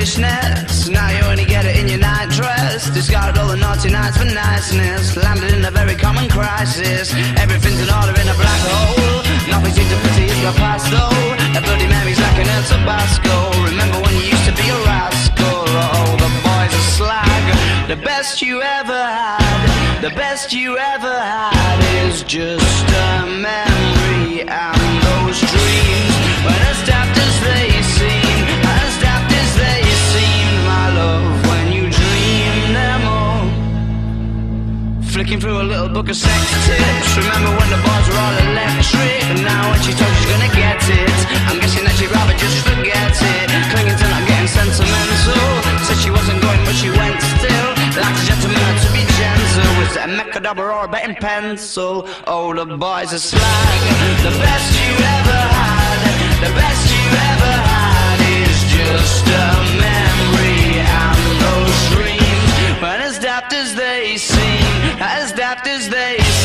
fishnets. Now you only get it in your nightdress. Discarded all the naughty nights for niceness. Landed in a very common crisis. Everything's in order in a black hole. Nothing seems to pity is my past though. A Bloody Mary's like an El Tabasco. Remember when you used to be a rascal? Oh, the boys are slag. The best you ever had, the best you ever had is just a memory. And those dreams, when as daft as they seem, as daft as they seem, my love, when you dream them all. Flicking through a little book of sex tips. Remember when the bars were all electric? And now when she told she's gonna get it, I'm guessing that she'd rather just forget it. Clinging to not getting sentimental. Said she wasn't going but she went still. Like a gentleman to be gentle. Was it a Mechadabra or a betting pencil? Oh, the boys are slag. The best you ever had, the best you ever had is just a memory. And those dreams, when as daft as they seem, as daft as they seem.